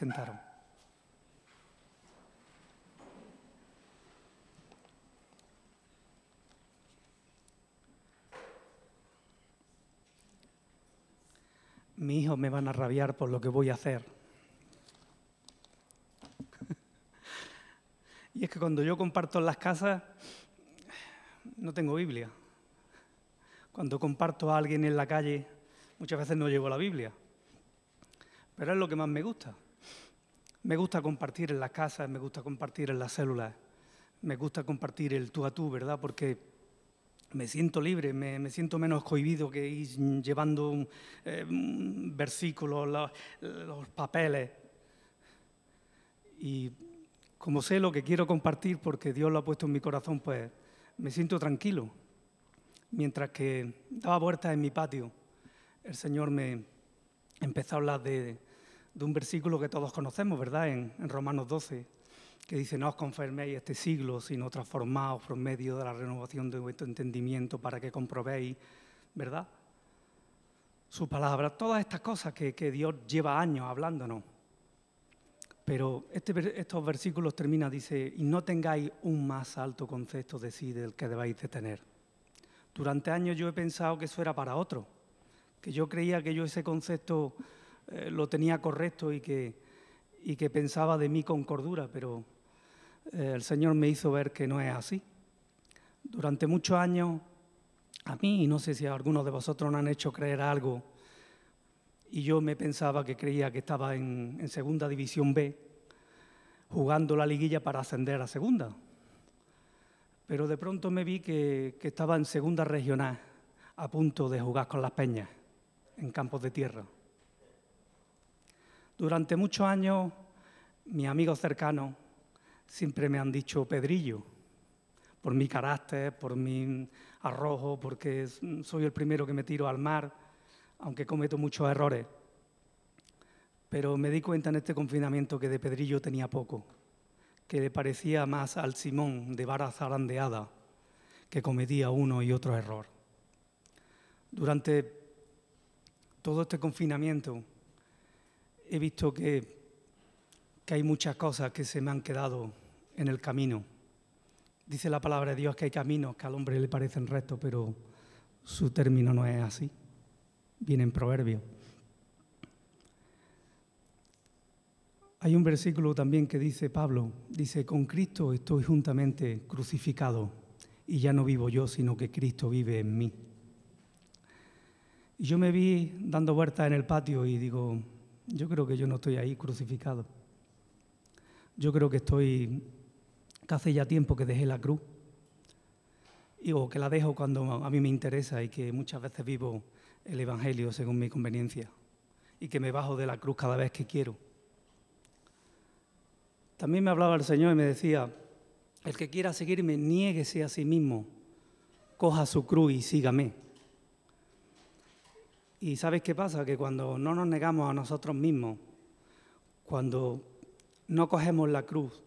Sentaros. Mis hijos me van a rabiar por lo que voy a hacer. Y es que cuando yo comparto en las casas, no tengo Biblia. Cuando comparto a alguien en la calle, muchas veces no llevo la Biblia. Pero es lo que más me gusta. Me gusta compartir en las casas, me gusta compartir en las células, me gusta compartir el tú a tú, ¿verdad? Porque me siento libre, me siento menos cohibido que ir llevando versículos, los papeles. Y como sé lo que quiero compartir, porque Dios lo ha puesto en mi corazón, pues me siento tranquilo. Mientras que daba vueltas en mi patio, el Señor me empezó a hablar de un versículo que todos conocemos, ¿verdad? En Romanos 12, que dice: no os conforméis este siglo, sino transformaos por medio de la renovación de vuestro entendimiento para que comprobéis, ¿verdad?, su palabra. Todas estas cosas que Dios lleva años hablándonos. Pero estos versículos terminan, dice: y no tengáis un más alto concepto de sí del que debáis de tener. Durante años yo he pensado que eso era para otros, que yo creía que yo ese concepto lo tenía correcto y que pensaba de mí con cordura, pero el Señor me hizo ver que no es así. Durante muchos años, a mí, y no sé si a algunos de vosotros nos han hecho creer algo, y yo me pensaba que creía que estaba en Segunda División B, jugando la liguilla para ascender a Segunda. Pero de pronto me vi que estaba en Segunda Regional, a punto de jugar con las Peñas, en campos de tierra. Durante muchos años, mis amigos cercanos siempre me han dicho Pedrillo, por mi carácter, por mi arrojo, porque soy el primero que me tiro al mar, aunque cometo muchos errores. Pero me di cuenta en este confinamiento que de Pedrillo tenía poco, que le parecía más al Simón de vara zarandeada, que cometía uno y otro error. Durante todo este confinamiento he visto que hay muchas cosas que se me han quedado en el camino. Dice la palabra de Dios que hay caminos que al hombre le parecen rectos, pero su término no es así. Viene en Proverbios. Hay un versículo también que dice Pablo, dice: con Cristo estoy juntamente crucificado y ya no vivo yo, sino que Cristo vive en mí. Y yo me vi dando vueltas en el patio y digo: yo creo que yo no estoy ahí crucificado. Yo creo que hace ya tiempo que dejé la cruz, o que la dejo cuando a mí me interesa, y que muchas veces vivo el Evangelio según mi conveniencia, y que me bajo de la cruz cada vez que quiero. También me hablaba el Señor y me decía: el que quiera seguirme, niéguese a sí mismo, coja su cruz y sígame. Y ¿sabes qué pasa? Que cuando no nos negamos a nosotros mismos, cuando no cogemos la cruz,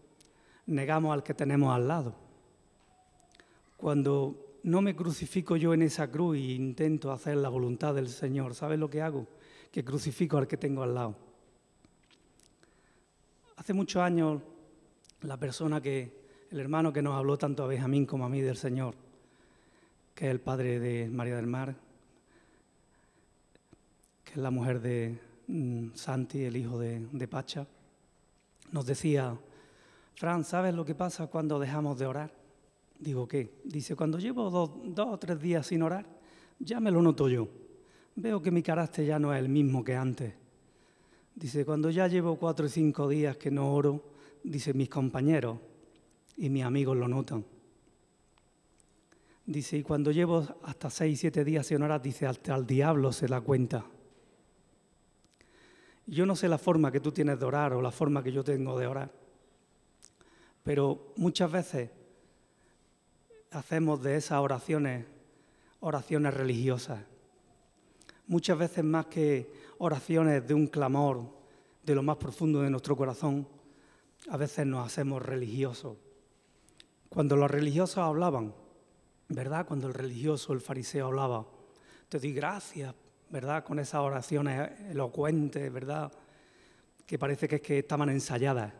negamos al que tenemos al lado. Cuando no me crucifico yo en esa cruz e intento hacer la voluntad del Señor, ¿sabes lo que hago? Que crucifico al que tengo al lado. Hace muchos años, el hermano que nos habló tanto a Benjamín como a mí del Señor, que es el padre de María del Mar, que es la mujer de Santi, el hijo de Pacha, nos decía: Fran, ¿sabes lo que pasa cuando dejamos de orar? Digo, ¿qué? Dice: cuando llevo dos o 3 días sin orar, ya me lo noto yo. Veo que mi carácter ya no es el mismo que antes. Dice: cuando ya llevo 4 o 5 días que no oro, dice, mis compañeros y mis amigos lo notan. Dice: y cuando llevo hasta 6 o 7 días sin orar, dice, hasta el diablo se da cuenta. Yo no sé la forma que tú tienes de orar o la forma que yo tengo de orar, pero muchas veces hacemos de esas oraciones religiosas. Muchas veces, más que oraciones de un clamor de lo más profundo de nuestro corazón, a veces nos hacemos religiosos. Cuando los religiosos hablaban, ¿verdad? Cuando el religioso, el fariseo hablaba: te doy gracias, ¿verdad? Con esas oraciones elocuentes, ¿verdad? que parece que es que estaban ensayadas.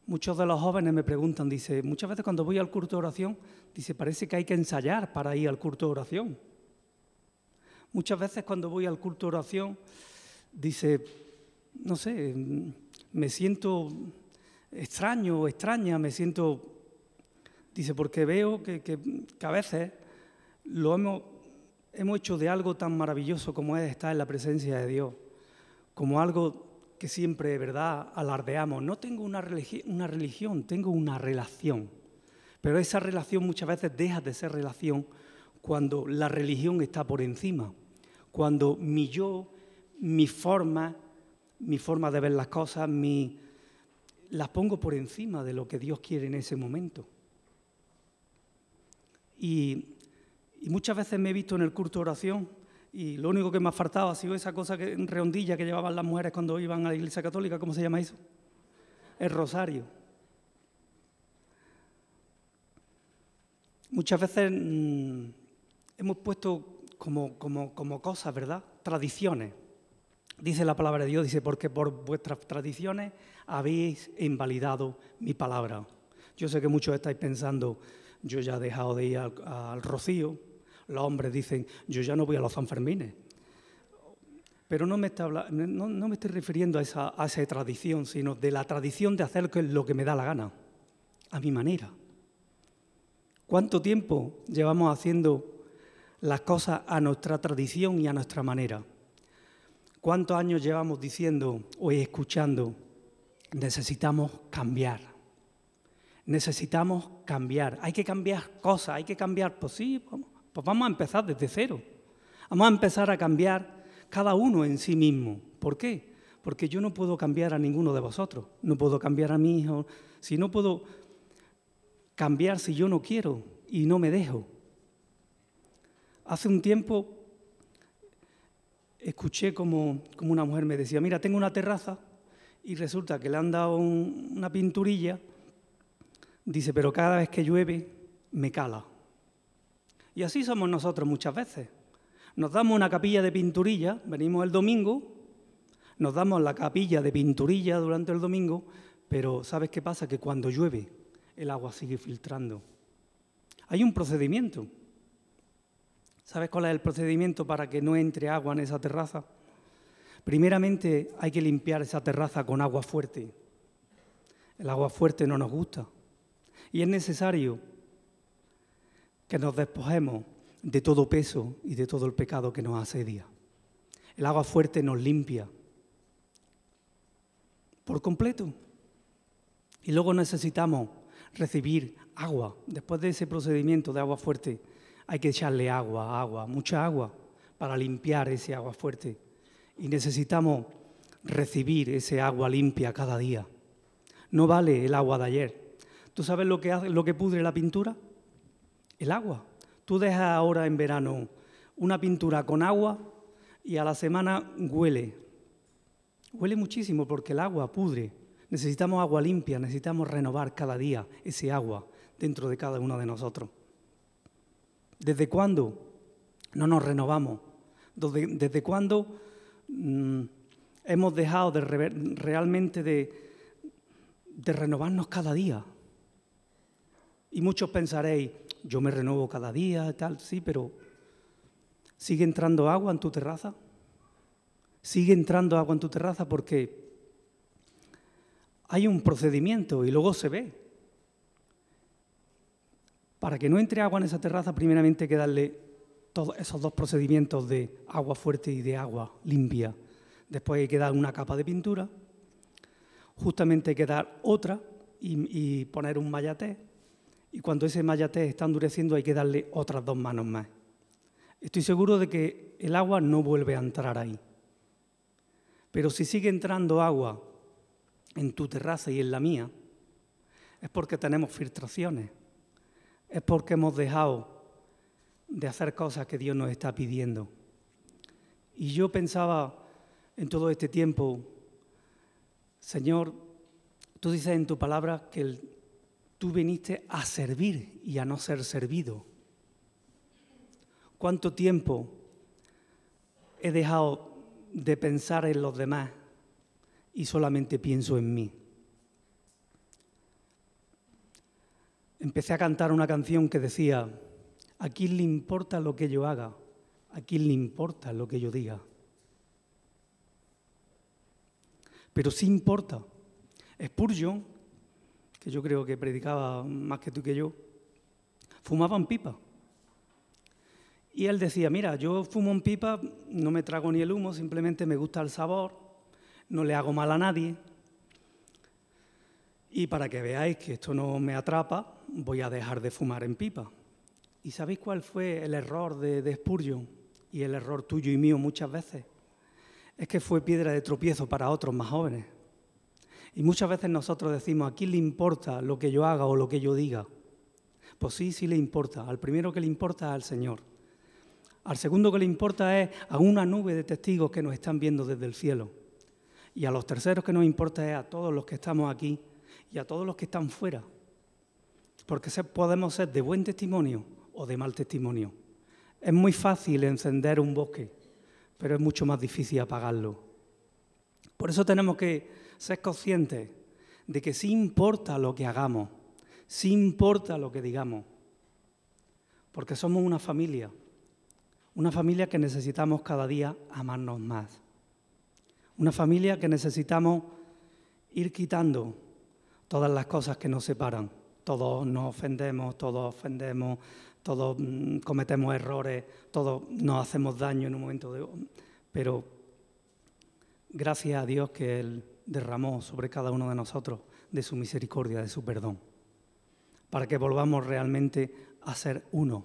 Muchos de los jóvenes me preguntan, dice, muchas veces cuando voy al culto de oración, dice, parece que hay que ensayar para ir al culto de oración. Muchas veces cuando voy al culto de oración, dice, no sé, me siento extraño o extraña, me siento, dice, porque veo que a veces lo hemos hecho de algo tan maravilloso como es estar en la presencia de Dios, como algo que siempre, ¿verdad?, alardeamos. No tengo una religión, tengo una relación. Pero esa relación muchas veces deja de ser relación cuando la religión está por encima, cuando mi yo, mi forma de ver las cosas, las pongo por encima de lo que Dios quiere en ese momento. Y muchas veces me he visto en el culto de oración y lo único que me ha faltado ha sido esa cosa redondilla que llevaban las mujeres cuando iban a la Iglesia Católica. ¿Cómo se llama eso? El rosario. Muchas veces hemos puesto como cosas, ¿verdad?, tradiciones. Dice la palabra de Dios, dice, porque por vuestras tradiciones habéis invalidado mi palabra. Yo sé que muchos estáis pensando, yo ya he dejado de ir al rocío. Los hombres dicen, yo ya no voy a los Sanfermines. Pero no me estoy refiriendo a esa tradición, sino de la tradición de hacer lo que me da la gana, a mi manera. ¿Cuánto tiempo llevamos haciendo las cosas a nuestra tradición y a nuestra manera? ¿Cuántos años llevamos diciendo o escuchando, necesitamos cambiar? Necesitamos cambiar, hay que cambiar cosas, hay que cambiar, pues sí, pues vamos a empezar desde cero. Vamos a empezar a cambiar cada uno en sí mismo. ¿Por qué? Porque yo no puedo cambiar a ninguno de vosotros, no puedo cambiar a mi hijo, si no puedo cambiar si yo no quiero y no me dejo. Hace un tiempo escuché como una mujer me decía, mira, tengo una terraza y resulta que le han dado una pinturilla, dice, pero cada vez que llueve me cala. Y así somos nosotros muchas veces. Nos damos una capilla de pinturilla, venimos el domingo, nos damos la capilla de pinturilla durante el domingo, pero ¿sabes qué pasa? Que cuando llueve el agua sigue filtrando. Hay un procedimiento. ¿Sabes cuál es el procedimiento para que no entre agua en esa terraza? Primeramente hay que limpiar esa terraza con agua fuerte. El agua fuerte no nos gusta. Y es necesario que nos despojemos de todo peso y de todo el pecado que nos asedia. El agua fuerte nos limpia por completo. Y luego necesitamos recibir agua. Después de ese procedimiento de agua fuerte, hay que echarle agua, mucha agua, para limpiar ese agua fuerte. Y necesitamos recibir ese agua limpia cada día. No vale el agua de ayer. ¿Tú sabes lo que pudre la pintura? El agua. Tú dejas ahora en verano una pintura con agua y a la semana huele. Huele muchísimo porque el agua pudre. Necesitamos agua limpia, necesitamos renovar cada día ese agua dentro de cada uno de nosotros. ¿Desde cuándo no nos renovamos? ¿Desde cuándo hemos dejado realmente de renovarnos cada día? Y muchos pensaréis, yo me renuevo cada día, tal, sí, pero ¿sigue entrando agua en tu terraza? ¿Sigue entrando agua en tu terraza? Porque hay un procedimiento y luego se ve. Para que no entre agua en esa terraza, primeramente hay que darle todos esos dos procedimientos de agua fuerte y de agua limpia. Después hay que dar una capa de pintura, justamente hay que dar otra y poner un mallaté. Y cuando ese mallaté está endureciendo hay que darle otras 2 manos más. Estoy seguro de que el agua no vuelve a entrar ahí. Pero si sigue entrando agua en tu terraza y en la mía, es porque tenemos filtraciones. Es porque hemos dejado de hacer cosas que Dios nos está pidiendo. Y yo pensaba en todo este tiempo, Señor, tú dices en tu palabra que tú viniste a servir y a no ser servido. ¿Cuánto tiempo he dejado de pensar en los demás y solamente pienso en mí. Empecé a cantar una canción que decía: ¿a quién le importa lo que yo haga? ¿A quién le importa lo que yo diga? Pero sí importa. Spurgeon, que yo creo que predicaba más que tú y que yo, fumaba en pipa. Y él decía: mira, yo fumo en pipa, no me trago ni el humo, simplemente me gusta el sabor, no le hago mal a nadie. Y para que veáis que esto no me atrapa, voy a dejar de fumar en pipa. ¿Y sabéis cuál fue el error de Spurgeon y el error tuyo y mío muchas veces? Es que fue piedra de tropiezo para otros más jóvenes. Y muchas veces nosotros decimos: ¿a quién le importa lo que yo haga o lo que yo diga? Pues sí, sí le importa. Al primero que le importa es al Señor. Al segundo que le importa es a una nube de testigos que nos están viendo desde el cielo. Y a los terceros que nos importa es a todos los que estamos aquí y a todos los que están fuera. Porque podemos ser de buen testimonio o de mal testimonio. Es muy fácil encender un bosque, pero es mucho más difícil apagarlo. Por eso tenemos que ser conscientes de que sí importa lo que hagamos, sí importa lo que digamos, porque somos una familia que necesitamos cada día amarnos más, una familia que necesitamos ir quitando todas las cosas que nos separan. Todos nos ofendemos, todos cometemos errores, todos nos hacemos daño en un momento pero gracias a Dios que Él derramó sobre cada uno de nosotros de su misericordia, de su perdón, para que volvamos realmente a ser uno.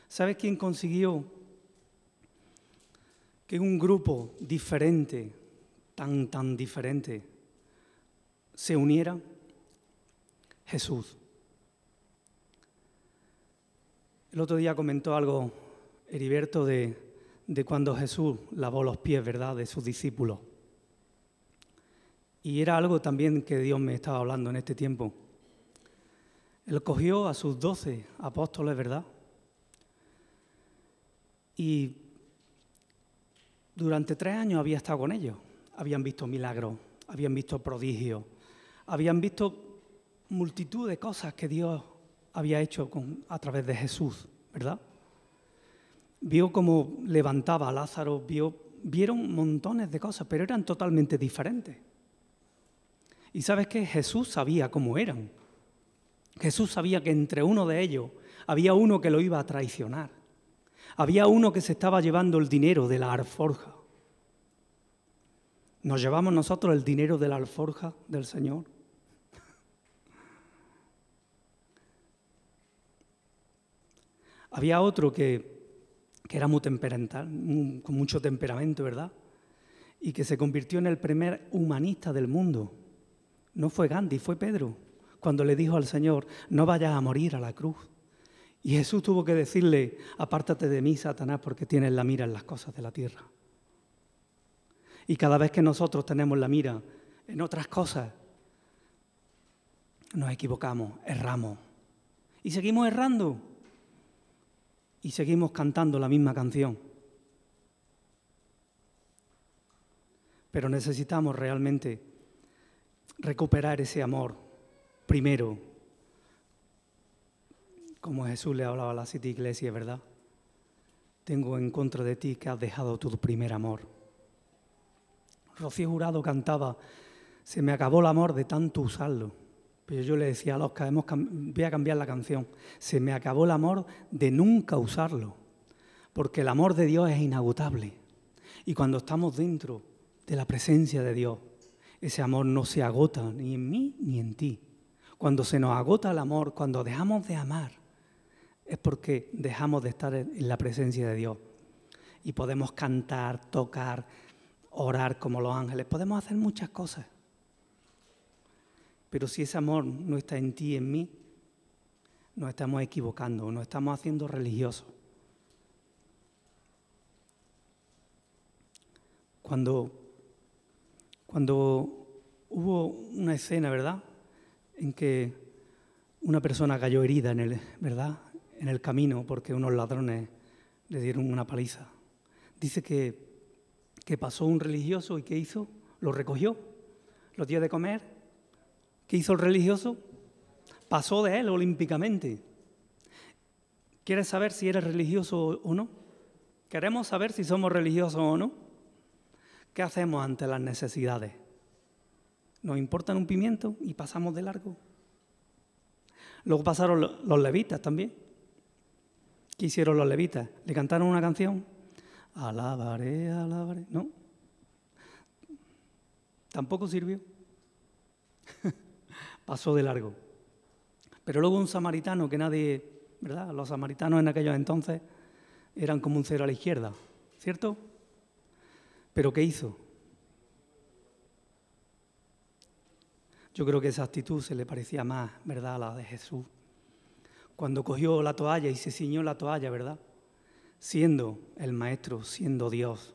¿Sabes quién consiguió que un grupo diferente, tan diferente, se uniera? Jesús. El otro día comentó algo Heriberto de cuando Jesús lavó los pies, ¿verdad?, de sus discípulos. Y era algo también que Dios me estaba hablando en este tiempo. Él cogió a sus 12 apóstoles, ¿verdad? Y durante 3 años había estado con ellos. Habían visto milagros, habían visto prodigios, habían visto multitud de cosas que Dios había hecho a través de Jesús, ¿verdad? Vio cómo levantaba a Lázaro, vieron montones de cosas, pero eran totalmente diferentes. Y ¿sabes qué? Jesús sabía cómo eran. Jesús sabía que entre uno de ellos había uno que lo iba a traicionar. Había uno que se estaba llevando el dinero de la alforja. ¿Nos llevamos nosotros el dinero de la alforja del Señor? Había otro que era muy temperamental, con mucho temperamento, ¿verdad? Y que se convirtió en el primer humanista del mundo. No fue Gandhi, fue Pedro, cuando le dijo al Señor: no vayas a morir a la cruz. Y Jesús tuvo que decirle: apártate de mí, Satanás, porque tienes la mira en las cosas de la tierra. Y cada vez que nosotros tenemos la mira en otras cosas, nos equivocamos, erramos. Y seguimos errando. Y seguimos cantando la misma canción. Pero necesitamos realmente recuperar ese amor primero, como Jesús le hablaba a la City Iglesia, ¿verdad? Tengo en contra de ti que has dejado tu primer amor. Rocío Jurado cantaba: se me acabó el amor de tanto usarlo. Pero yo le decía a Oscar: voy a cambiar la canción. Se me acabó el amor de nunca usarlo, porque el amor de Dios es inagotable. Y cuando estamos dentro de la presencia de Dios, ese amor no se agota ni en mí ni en ti. Cuando se nos agota el amor, cuando dejamos de amar, es porque dejamos de estar en la presencia de Dios. Y podemos cantar, tocar, orar como los ángeles, podemos hacer muchas cosas. Pero si ese amor no está en ti y en mí, nos estamos equivocando, nos estamos haciendo religiosos. Cuando hubo una escena, ¿verdad?, en que una persona cayó herida en el camino porque unos ladrones le dieron una paliza. Dice que pasó un religioso y ¿qué hizo? Lo recogió los días de comer. ¿Qué hizo el religioso? Pasó de él olímpicamente. ¿Quieres saber si eres religioso o no? ¿Queremos saber si somos religiosos o no? ¿Qué hacemos ante las necesidades? ¿Nos importan un pimiento y pasamos de largo? Luego pasaron los levitas también. ¿Qué hicieron los levitas? ¿Le cantaron una canción? Alabaré, alabaré. ¿No? Tampoco sirvió. Pasó de largo. Pero luego un samaritano que nadie, ¿verdad? Los samaritanos en aquellos entonces eran como un cero a la izquierda, ¿cierto? ¿Pero qué hizo? Yo creo que esa actitud se le parecía más, ¿verdad?, a la de Jesús. Cuando cogió la toalla y se ciñó la toalla, ¿verdad? Siendo el Maestro, siendo Dios.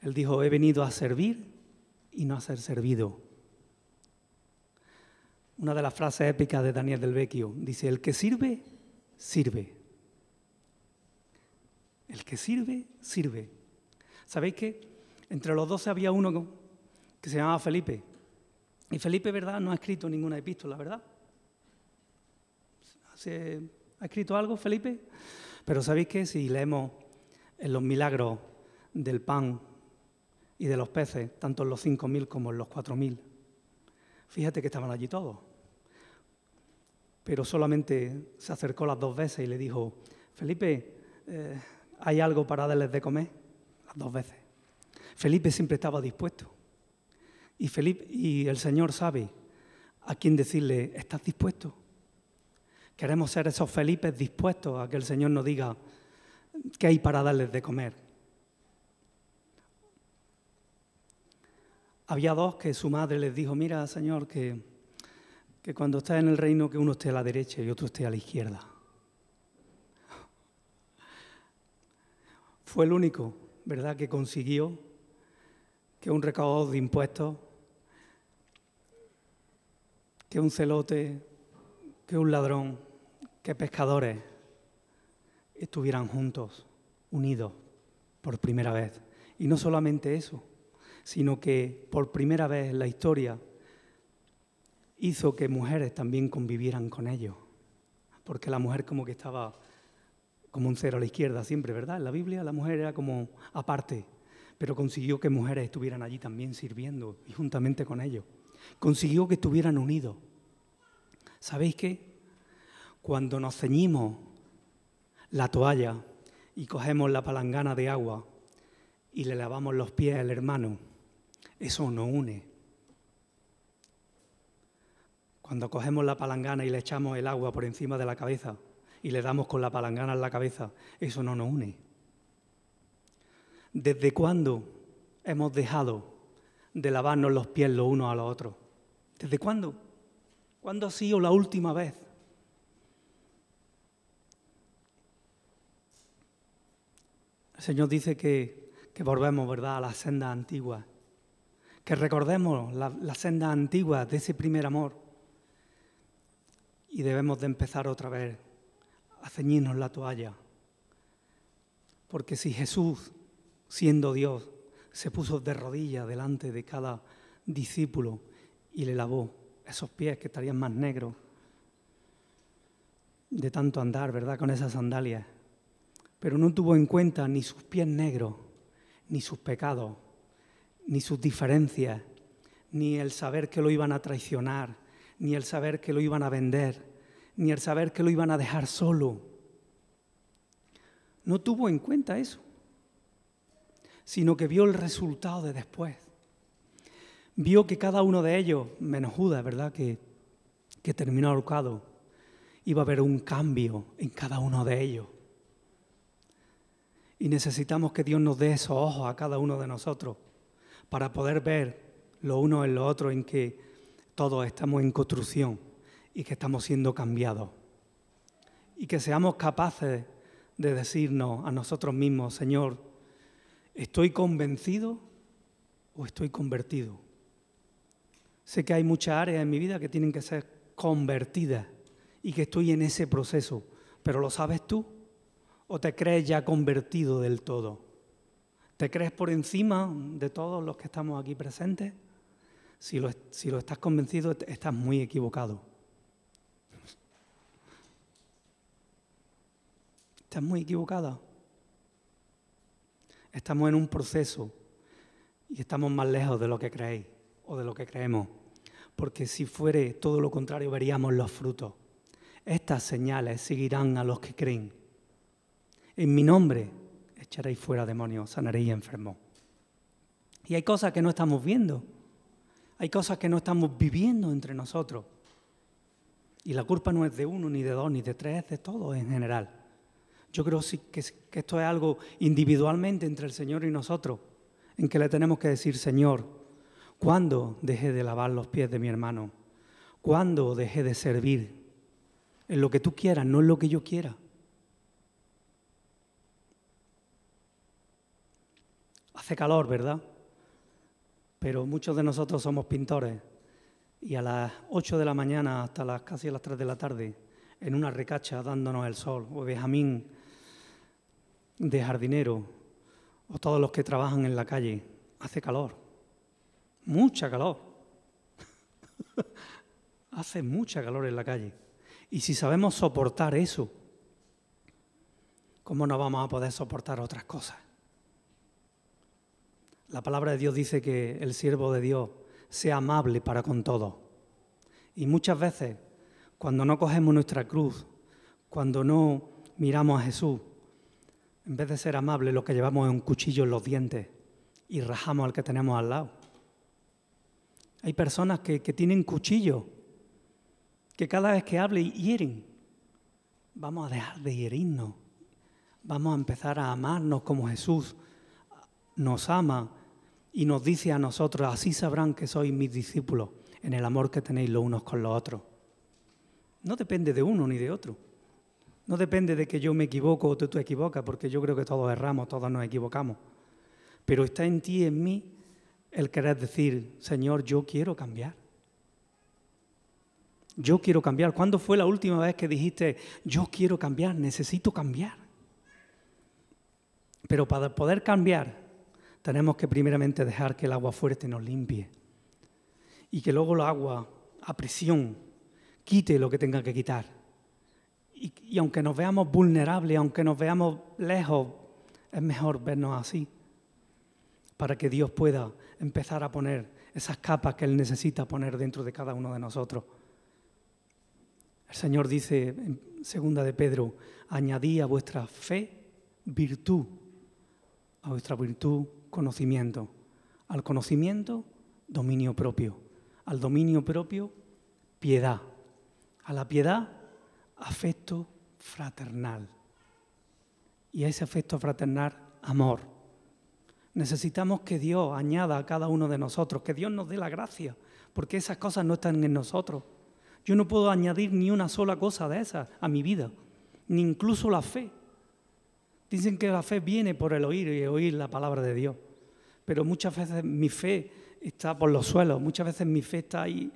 Él dijo, he venido a servir y no a ser servido. Una de las frases épicas de Daniel del Vecchio dice, el que sirve, sirve. El que sirve, sirve. ¿Sabéis que entre los 12 había uno que se llamaba Felipe? Y Felipe, ¿verdad?, no ha escrito ninguna epístola, ¿verdad? ¿Ha escrito algo, Felipe? Pero ¿sabéis que si leemos en los milagros del pan y de los peces, tanto en los 5.000 como en los 4.000, fíjate que estaban allí todos. Pero solamente se acercó las 2 veces y le dijo, Felipe, ¿hay algo para darles de comer? Las 2 veces. Felipe siempre estaba dispuesto. Y el Señor sabe a quién decirle, ¿estás dispuesto? Queremos ser esos Felipes dispuestos a que el Señor nos diga qué hay para darles de comer. Había 2 que su madre les dijo, mira, Señor, que cuando estés en el reino que uno esté a la derecha y otro esté a la izquierda. Fue el único, ¿verdad?, que consiguió que un recaudador de impuestos, que un celote, que un ladrón, que pescadores estuvieran juntos, unidos, por primera vez. Y no solamente eso, sino que por primera vez en la historia hizo que mujeres también convivieran con ellos. Porque la mujer como que estaba como un cero a la izquierda siempre, ¿verdad? En la Biblia la mujer era como aparte, pero consiguió que mujeres estuvieran allí también sirviendo y juntamente con ellos. Consiguió que estuvieran unidos. ¿Sabéis qué? Cuando nos ceñimos la toalla y cogemos la palangana de agua y le lavamos los pies al hermano, eso nos une. Cuando cogemos la palangana y le echamos el agua por encima de la cabeza y le damos con la palangana en la cabeza, eso no nos une. ¿Desde cuándo hemos dejado de lavarnos los pies los unos a los otros? ¿Desde cuándo? ¿Cuándo ha sido la última vez? El Señor dice que volvemos, ¿verdad?, a las sendas antiguas, que recordemos las sendas antiguas de ese primer amor y debemos de empezar otra vez a ceñirnos la toalla. Porque si Jesús, siendo Dios, se puso de rodillas delante de cada discípulo y le lavó esos pies que estarían más negros de tanto andar, ¿verdad?, con esas sandalias, pero no tuvo en cuenta ni sus pies negros, ni sus pecados, ni sus diferencias, ni el saber que lo iban a traicionar, ni el saber que lo iban a vender, ni el saber que lo iban a dejar solo. No tuvo en cuenta eso, sino que vio el resultado de después. Vio que cada uno de ellos, menos Judas, ¿verdad?, que terminó ahorcado, iba a haber un cambio en cada uno de ellos. Y necesitamos que Dios nos dé esos ojos a cada uno de nosotros para poder ver lo uno en lo otro, en que todos estamos en construcción y que estamos siendo cambiados. Y que seamos capaces de decirnos a nosotros mismos, Señor, ¿estoy convencido o estoy convertido? Sé que hay muchas áreas en mi vida que tienen que ser convertidas y que estoy en ese proceso, pero ¿lo sabes tú? ¿O te crees ya convertido del todo? ¿Te crees por encima de todos los que estamos aquí presentes? Si lo estás convencido, estás muy equivocado. Estás muy equivocada. Estamos en un proceso y estamos más lejos de lo que creéis o de lo que creemos. Porque si fuere todo lo contrario, veríamos los frutos. Estas señales seguirán a los que creen. En mi nombre echaréis fuera demonios, sanaréis enfermos. Y hay cosas que no estamos viendo. Hay cosas que no estamos viviendo entre nosotros. Y la culpa no es de uno, ni de dos, ni de tres, es de todos en general. Yo creo que esto es algo individualmente entre el Señor y nosotros, en que le tenemos que decir, Señor, ¿cuándo dejé de lavar los pies de mi hermano? ¿Cuándo dejé de servir? En lo que tú quieras, no en lo que yo quiera. Hace calor, ¿verdad? Pero muchos de nosotros somos pintores y a las 8 de la mañana hasta casi las 3 de la tarde, en una recacha dándonos el sol, o Benjamín de jardinero, o todos los que trabajan en la calle, hace calor, mucha calor. Hace mucha calor en la calle. Y si sabemos soportar eso, ¿cómo no vamos a poder soportar otras cosas? La palabra de Dios dice que el siervo de Dios sea amable para con todos. Y muchas veces, cuando no cogemos nuestra cruz, cuando no miramos a Jesús, en vez de ser amables, lo que llevamos es un cuchillo en los dientes y rajamos al que tenemos al lado. Hay personas que tienen cuchillos, que cada vez que hablen hieren. Vamos a dejar de herirnos. Vamos a empezar a amarnos como Jesús nos ama y nos dice a nosotros, así sabrán que sois mis discípulos, en el amor que tenéis los unos con los otros. No depende de uno ni de otro. No depende de que yo me equivoco o tú te equivocas, porque yo creo que todos erramos, todos nos equivocamos. Pero está en ti y en mí el querer decir, Señor, yo quiero cambiar. Yo quiero cambiar. ¿Cuándo fue la última vez que dijiste, yo quiero cambiar, necesito cambiar? Pero para poder cambiar, tenemos que primeramente dejar que el agua fuerte nos limpie y que luego el agua a presión quite lo que tenga que quitar. Y aunque nos veamos vulnerables, aunque nos veamos lejos, es mejor vernos así para que Dios pueda empezar a poner esas capas que Él necesita poner dentro de cada uno de nosotros. El Señor dice en 2 de Pedro, añadid a vuestra fe virtud, a vuestra virtud conocimiento, al conocimiento dominio propio, al dominio propio piedad, a la piedad afecto fraternal y a ese afecto fraternal amor. Necesitamos que Dios añada a cada uno de nosotros, que Dios nos dé la gracia, porque esas cosas no están en nosotros. Yo no puedo añadir ni una sola cosa de esas a mi vida, ni incluso la fe. Dicen que la fe viene por el oír y oír la palabra de Dios. Pero muchas veces mi fe está por los suelos, muchas veces mi fe está ahí.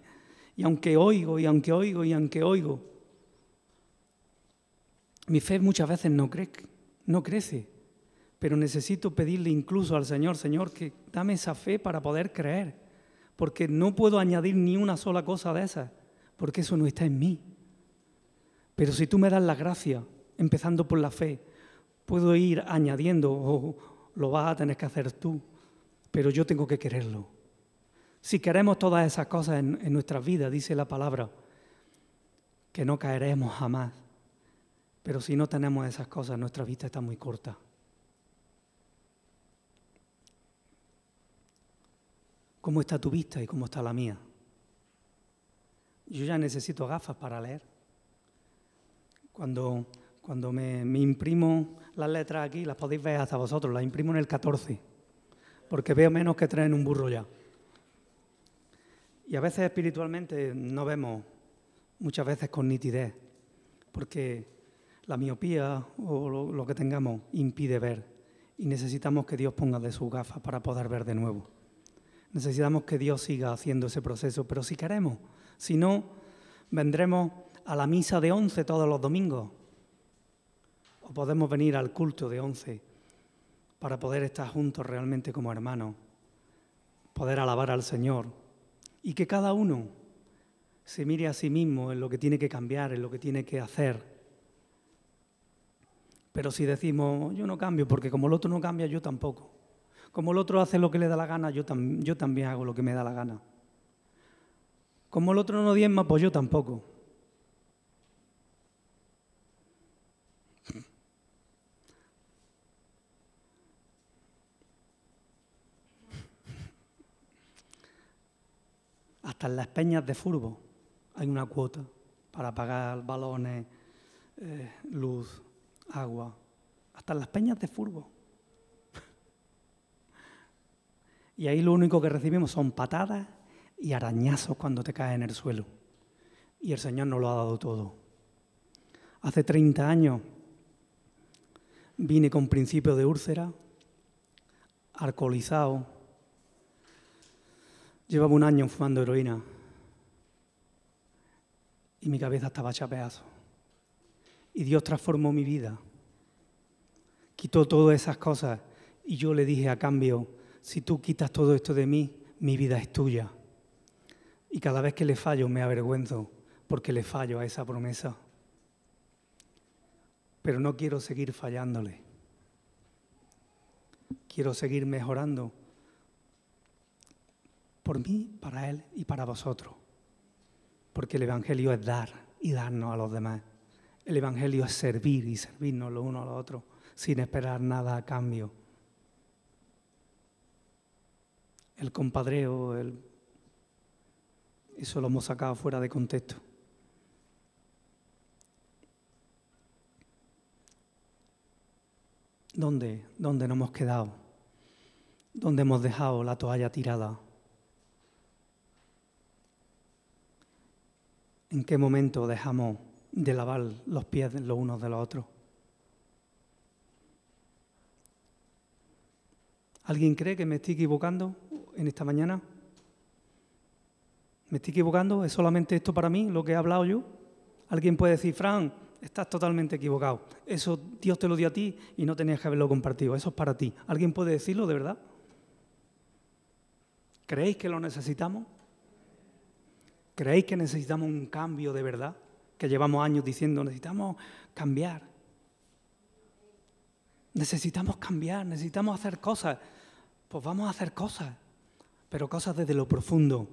Y aunque oigo, y aunque oigo, y aunque oigo, mi fe muchas veces no crece. Pero necesito pedirle incluso al Señor, Señor, que dame esa fe para poder creer. Porque no puedo añadir ni una sola cosa de esas, porque eso no está en mí. Pero si tú me das la gracia, empezando por la fe, puedo ir añadiendo, o lo vas a tener que hacer tú, pero yo tengo que quererlo. Si queremos todas esas cosas en nuestras vidas, dice la palabra, que no caeremos jamás. Pero si no tenemos esas cosas, nuestra vida está muy corta. ¿Cómo está tu vista y cómo está la mía? Yo ya necesito gafas para leer. Cuando me imprimo las letras aquí, las podéis ver hasta vosotros, las imprimo en el 14, porque veo menos que traen un burro ya. Y a veces espiritualmente no vemos, muchas veces con nitidez, porque la miopía o lo que tengamos impide ver. Y necesitamos que Dios ponga de sus gafas para poder ver de nuevo. Necesitamos que Dios siga haciendo ese proceso, pero si queremos, si no, vendremos a la misa de 11 todos los domingos. O podemos venir al culto de 11 para poder estar juntos realmente como hermanos, poder alabar al Señor y que cada uno se mire a sí mismo en lo que tiene que cambiar, en lo que tiene que hacer. Pero si decimos, yo no cambio, porque como el otro no cambia, yo tampoco. Como el otro hace lo que le da la gana, yo también hago lo que me da la gana. Como el otro no diezma, pues yo tampoco. Hasta en las peñas de fútbol hay una cuota para pagar balones, luz, agua. Hasta en las peñas de fútbol. Y ahí lo único que recibimos son patadas y arañazos cuando te caes en el suelo. Y el Señor nos lo ha dado todo. Hace 30 años vine con principio de úlcera, alcoholizado. Llevaba un año fumando heroína y mi cabeza estaba hecha pedazos. Y Dios transformó mi vida. Quitó todas esas cosas y yo le dije a cambio, si tú quitas todo esto de mí, mi vida es tuya. Y cada vez que le fallo me avergüenzo porque le fallo a esa promesa. Pero no quiero seguir fallándole. Quiero seguir mejorando por mí, para Él y para vosotros. Porque el Evangelio es dar y darnos a los demás. El Evangelio es servir y servirnos los unos a los otros sin esperar nada a cambio. El compadreo, eso lo hemos sacado fuera de contexto. ¿Dónde nos hemos quedado? ¿Dónde hemos dejado la toalla tirada? ¿En qué momento dejamos de lavar los pies los unos de los otros? ¿Alguien cree que me estoy equivocando en esta mañana? ¿Me estoy equivocando? ¿Es solamente esto para mí, lo que he hablado yo? Alguien puede decir, Fran, estás totalmente equivocado. Eso Dios te lo dio a ti y no tenías que haberlo compartido. Eso es para ti. ¿Alguien puede decirlo de verdad? ¿Creéis que lo necesitamos? ¿Creéis que necesitamos un cambio de verdad? Que llevamos años diciendo, necesitamos cambiar. Necesitamos cambiar, necesitamos hacer cosas. Pues vamos a hacer cosas, pero cosas desde lo profundo.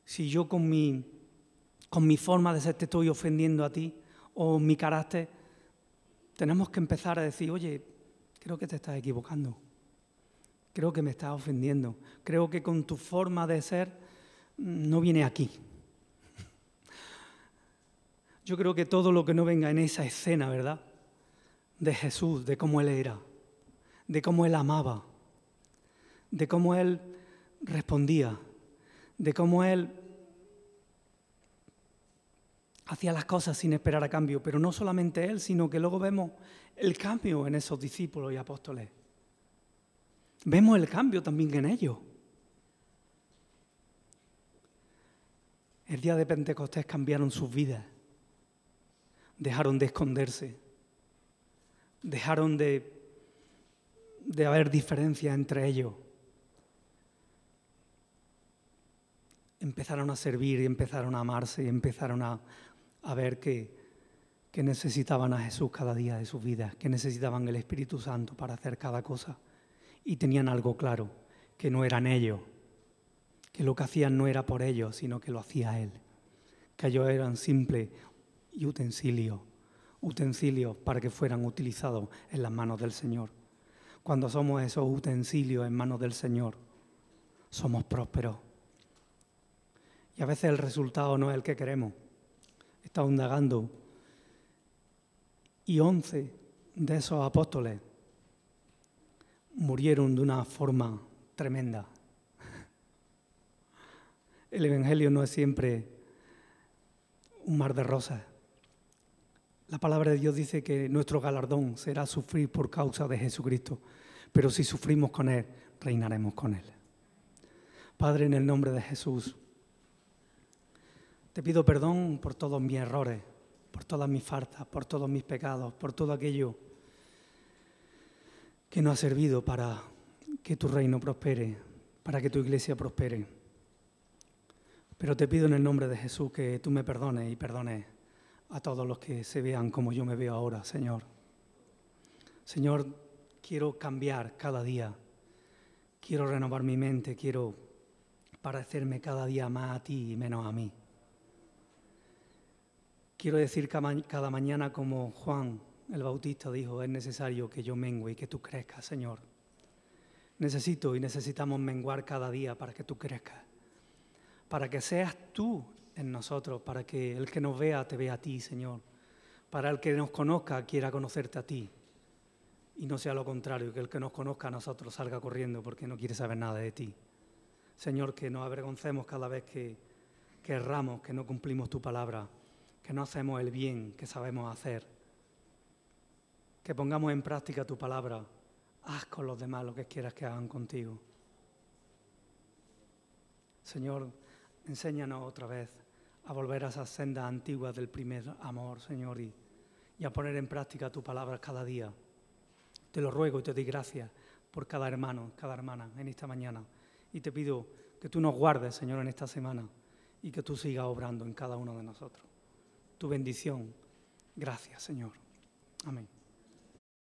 Si yo con mi forma de ser te estoy ofendiendo a ti, o mi carácter, tenemos que empezar a decir, oye, creo que te estás equivocando. Creo que me estás ofendiendo. Creo que con tu forma de ser no viene aquí. Yo creo que todo lo que no venga en esa escena, ¿verdad? De Jesús, de cómo Él era, de cómo Él amaba, de cómo Él respondía, de cómo Él hacía las cosas sin esperar a cambio. Pero no solamente Él, sino que luego vemos el cambio en esos discípulos y apóstoles. Vemos el cambio también en ellos. El día de Pentecostés cambiaron sus vidas. Dejaron de esconderse. Dejaron de haber diferencias entre ellos. Empezaron a servir y empezaron a amarse y empezaron a ver que necesitaban a Jesús cada día de sus vidas, que necesitaban el Espíritu Santo para hacer cada cosa. Y tenían algo claro, que no eran ellos, que lo que hacían no era por ellos, sino que lo hacía Él. Que ellos eran simples utensilios para que fueran utilizados en las manos del Señor. Cuando somos esos utensilios en manos del Señor, somos prósperos. Y a veces el resultado no es el que queremos. He estado indagando y 11 de esos apóstoles murieron de una forma tremenda. El Evangelio no es siempre un mar de rosas. La palabra de Dios dice que nuestro galardón será sufrir por causa de Jesucristo, pero si sufrimos con Él, reinaremos con Él. Padre, en el nombre de Jesús, te pido perdón por todos mis errores, por todas mis faltas, por todos mis pecados, por todo aquello que no ha servido para que tu reino prospere, para que tu iglesia prospere. Pero te pido en el nombre de Jesús que tú me perdones y perdones a todos los que se vean como yo me veo ahora, Señor. Señor, quiero cambiar cada día, quiero renovar mi mente, quiero parecerme cada día más a ti y menos a mí. Quiero decir cada mañana como Juan el Bautista dijo, es necesario que yo mengue y que tú crezcas, Señor. Necesito y necesitamos menguar cada día para que tú crezcas, para que seas tú en nosotros, para que el que nos vea te vea a ti, Señor, para el que nos conozca quiera conocerte a ti y no sea lo contrario, que el que nos conozca a nosotros salga corriendo porque no quiere saber nada de ti. Señor, que nos avergoncemos cada vez que erramos, que no cumplimos tu palabra, que no hacemos el bien que sabemos hacer, que pongamos en práctica tu palabra. Haz con los demás lo que quieras que hagan contigo. Señor, enséñanos otra vez a volver a esas sendas antiguas del primer amor, Señor, y a poner en práctica tu palabra cada día. Te lo ruego y te doy gracias por cada hermano, cada hermana en esta mañana. Y te pido que tú nos guardes, Señor, en esta semana y que tú sigas obrando en cada uno de nosotros. Tu bendición. Gracias, Señor. Amén.